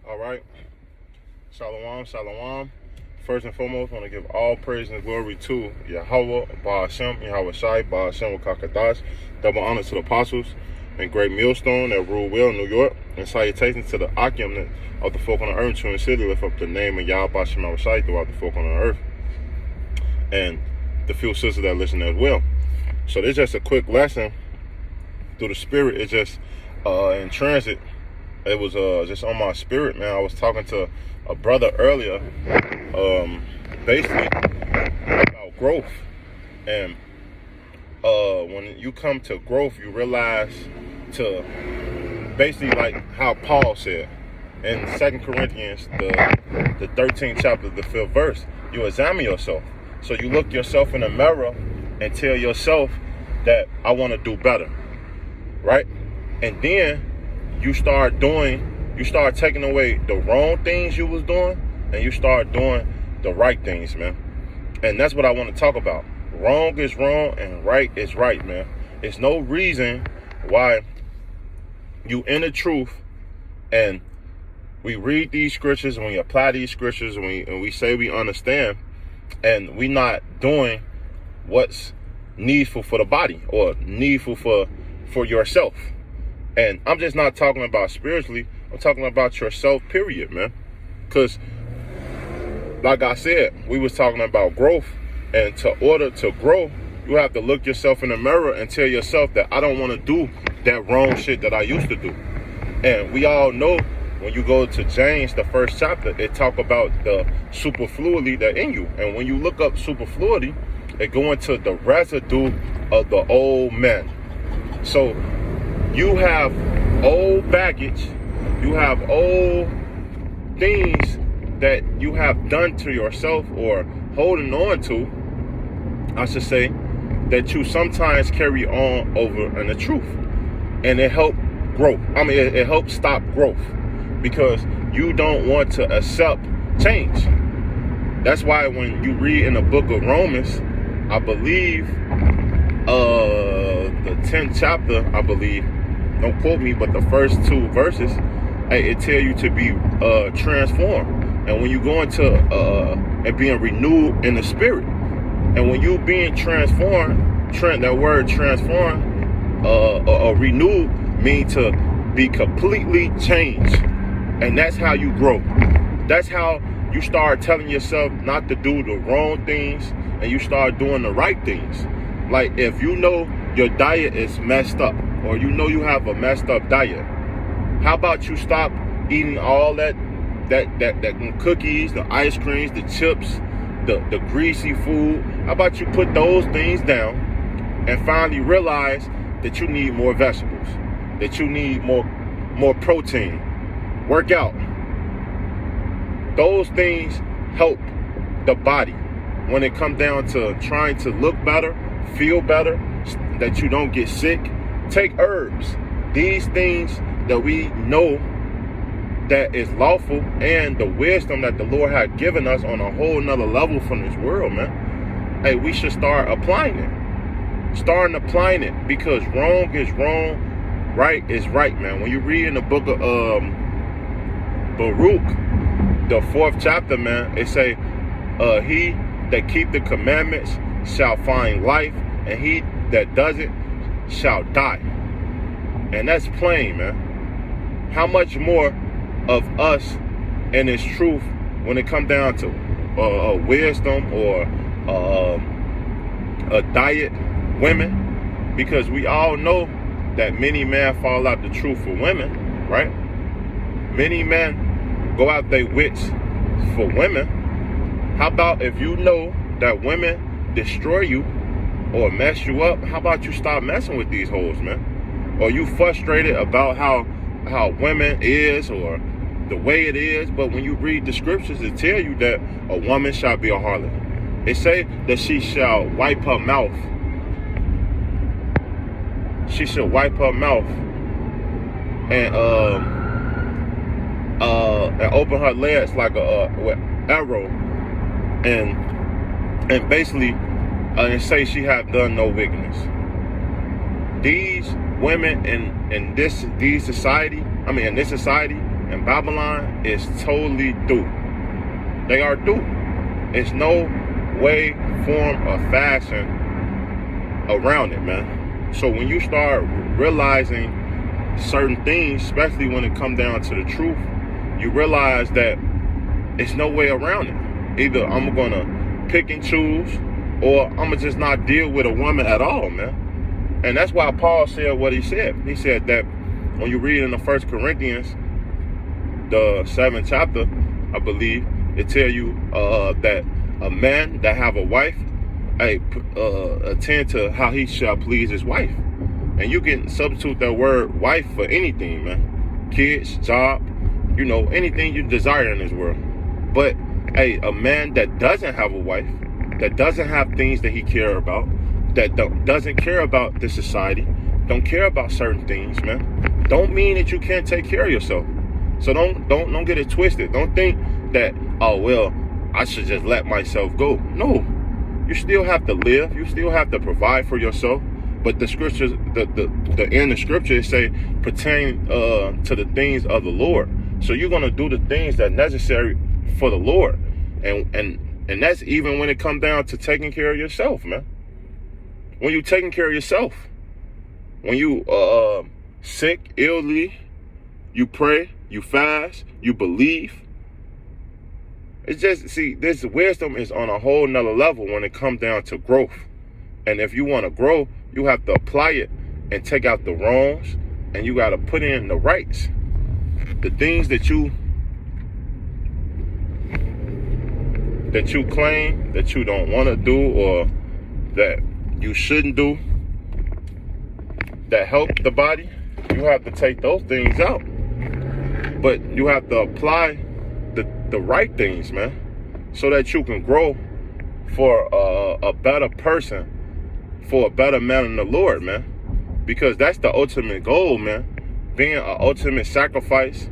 All right. Shalom, shalom. First and foremost, I want to give all praise and glory to Yahweh, Ba'ashem, Yahweh Shai, Ba'ashem, Wakakadash. Double honor to the apostles and great millstone that rule well in New York. And salutations to the Akim of the folk on the earth, Twin City, lift up the name of Yahweh, Ba'ashem, Yahweh Shai throughout the folk on the earth. And the few sisters that listen as well. So this is just a quick lesson through the spirit. It's just in transit. It was just on my spirit, man. I was talking to a brother earlier, basically about growth. And when you come to growth, you realize to basically like how Paul said in 2 Corinthians, the 13th chapter, the 5th verse, you examine yourself. So you look yourself in the mirror and tell yourself that I want to do better, right? And then you start taking away the wrong things you was doing, and you start doing the right things, man. And that's what I want to talk about. Wrong is wrong and right is right, man. It's no reason why you in the truth and we read these scriptures and we apply these scriptures and we say we understand, and we not doing what's needful for the body or needful for yourself. And I'm just not talking about spiritually. I'm talking about yourself, period, man. Because, like I said, we was talking about growth. And to order to grow, you have to look yourself in the mirror and tell yourself that I don't want to do that wrong shit that I used to do. And we all know when you go to James, the 1st chapter, it talk about the superfluity that in you. And when you look up superfluity, it go into the residue of the old man. So you have old baggage, you have old things that you have done to yourself or holding on to, I should say, that you sometimes carry on over in the truth. And it helps growth. I mean, it helps stop growth because you don't want to accept change. That's why when you read in the book of Romans, I believe, the 10th chapter, I believe, don't quote me, but the first 2 verses, it tell you to be transformed. And when you go into and being renewed in the spirit, and when you being transformed, that word transformed or renewed mean to be completely changed. And that's how you grow. That's how you start telling yourself not to do the wrong things and you start doing the right things. Like if you know your diet is messed up, or you know you have a messed up diet, how about you stop eating all that cookies, the ice creams, the chips, the greasy food? How about you put those things down and finally realize that you need more vegetables, that you need more protein, work out. Those things help the body when it comes down to trying to look better, feel better, that you don't get sick. Take herbs. These things that we know that is lawful, and the wisdom that the Lord had given us on a whole nother level from this world, man. Hey, we should start applying it. Because wrong is wrong, right is right, man. When you read in the book of Baruch, the 4th chapter, man, it say, he that keep the commandments shall find life, and he that doesn't shall die. And that's plain, man. How much more of us and its truth when it comes down to wisdom or a diet, women? Because we all know that many men fall out the truth for women, right? Many men go out their wits for women. How about if you know that women destroy you or mess you up, how about you stop messing with these hoes, man? Or you frustrated about how women is or the way it is, but when you read the scriptures, it tell you that a woman shall be a harlot. It say that she shall wipe her mouth. She should wipe her mouth and open her legs like a arrow, and basically and say she have done no wickedness. These women in this society, and Babylon is totally through. They are through. It's no way, form, or fashion around it, man. So when you start realizing certain things, especially when it comes down to the truth, you realize that it's no way around it. Either I'm gonna pick and choose, or I'm gonna just not deal with a woman at all, man. And that's why Paul said what he said. He said that when you read in the 1 Corinthians, the 7th chapter, I believe, it tell you that a man that have a wife, attend to how he shall please his wife. And you can substitute that word wife for anything, man. Kids, job, anything you desire in this world. But a man that doesn't have a wife, that doesn't have things that he care about, that doesn't care about the society, don't care about certain things, man, don't mean that you can't take care of yourself. So don't get it twisted. Don't think that, oh well, I should just let myself go. No, you still have to live. You still have to provide for yourself. But the scriptures, the end of scripture say pertain to the things of the Lord. So you're gonna do the things that are necessary for the Lord, and that's even when it comes down to taking care of yourself, man. When you're taking care of yourself, when you sick, illly, you pray, you fast, you believe. It's just, see, this wisdom is on a whole nother level when it comes down to growth. And if you want to grow, you have to apply it and take out the wrongs, and you got to put in the rights. The things that you claim that you don't want to do, or that you shouldn't do, that help the body, you have to take those things out. But you have to apply the right things, man, so that you can grow for a better person, for a better man in the Lord, man. Because that's the ultimate goal, man. Being an ultimate sacrifice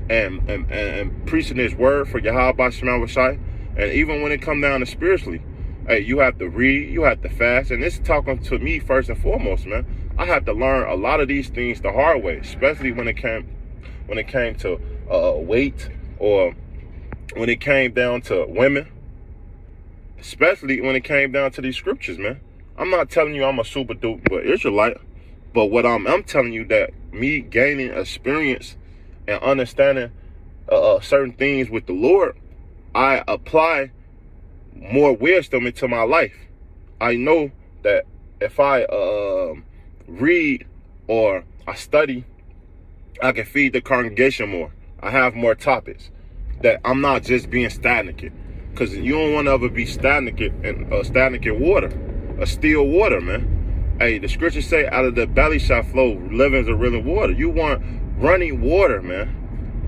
and preaching his word for Yahweh Shema Shai. And even when it comes down to spiritually, hey, you have to read, you have to fast. And this is talking to me first and foremost, man. I had to learn a lot of these things the hard way, especially when it came to weight, or when it came down to women, especially when it came down to these scriptures, man. I'm not telling you I'm a super duper Israelite, but what I'm telling you, that me gaining experience and understanding certain things with the Lord, I apply more wisdom into my life. I know that if I read or I study, I can feed the congregation more. I have more topics. That I'm not just being stagnant, because you don't want to ever be stagnant in water, a still water, man. Hey, the scriptures say, out of the belly shall flow livings of living water. You want running water, man,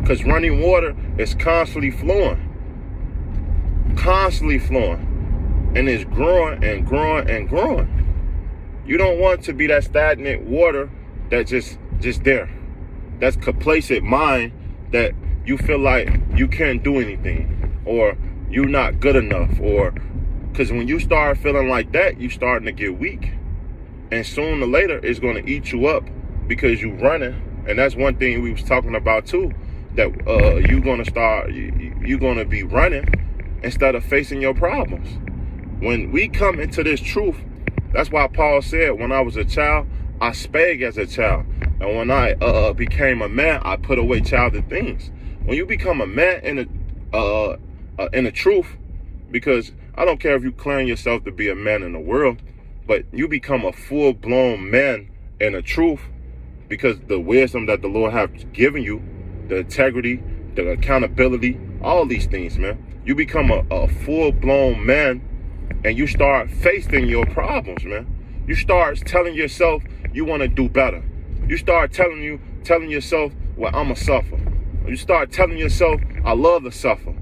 because running water is constantly flowing, and it's growing and growing and growing. You don't want to be that stagnant water that just there. That's complacent mind, that you feel like you can't do anything, or you're not good enough, or because when you start feeling like that, you starting to get weak, and sooner or later it's going to eat you up, because you running. And that's one thing we was talking about too, that you're going to be running instead of facing your problems. When we come into this truth, that's why Paul said, when I was a child, I spake as a child, and when I became a man, I put away childish things. When you become a man in the truth, because I don't care if you claim yourself to be a man in the world, but you become a full-blown man in the truth, because the wisdom that the Lord has given you, the integrity, the accountability, all these things, man. You become a full-blown man, and you start facing your problems, man. You start telling yourself you want to do better. You start telling yourself, well, I'm going to suffer. You start telling yourself, I love to suffer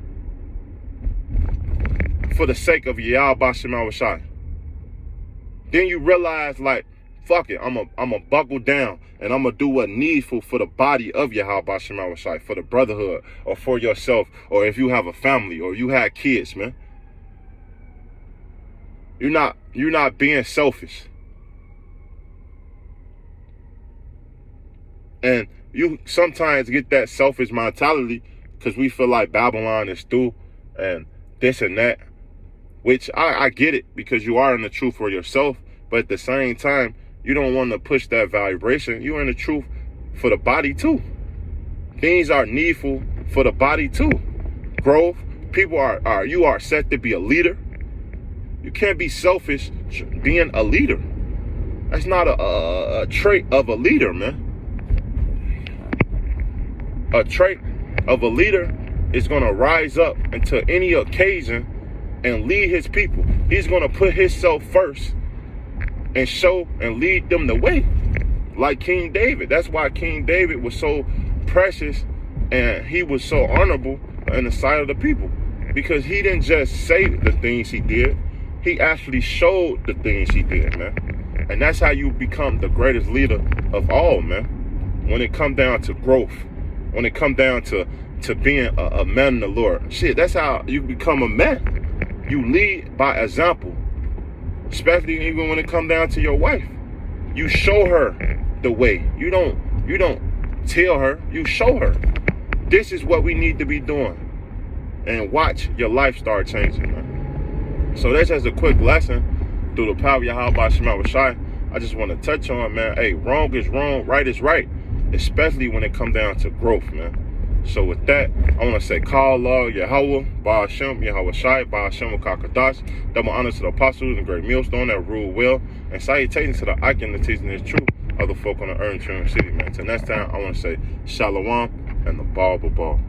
for the sake of Yahweh Shema Shai. Then you realize, like, fuck it, I'm a buckle down, and I'm going to do what needful for the body of Yahweh Shema Shai, for the brotherhood, or for yourself, or if you have a family, or you had kids, man. You're not being selfish. And you sometimes get that selfish mentality because we feel like Babylon is through and this and that, which I get it because you are in the truth for yourself, but at the same time, you don't want to push that vibration. You're in the truth for the body too. Things are needful for the body too. Growth. People you are set to be a leader. You can't be selfish being a leader. That's not a trait of a leader, man. A trait of a leader is going to rise up into any occasion and lead his people. He's going to put himself first and show and lead them the way. Like King David. That's why King David was so precious and he was so honorable in the sight of the people. Because he didn't just say the things he did. He actually showed the things he did, man. And that's how you become the greatest leader of all, man. When it comes down to growth. When it comes down to being a man in the Lord. Shit, that's how you become a man. You lead by example. Especially even when it comes down to your wife. You show her the way. You don't tell her. You show her. This is what we need to be doing. And watch your life start changing, man. So that's just a quick lesson through the power of Yahweh Shema Shai. I just want to touch on, man, hey, wrong is wrong, right is right. Especially when it comes down to growth, man. So with that, I want to say, call love Yahweh, Baal Shem, Yahweh Shai, Baal Shem Kakadash. Double honor to the apostles and great millstone that rule well. And salutations to the icon that teaching this truth of the folk on the earth in Trinity City, man. Till next time, I want to say, Shalom and the Ball.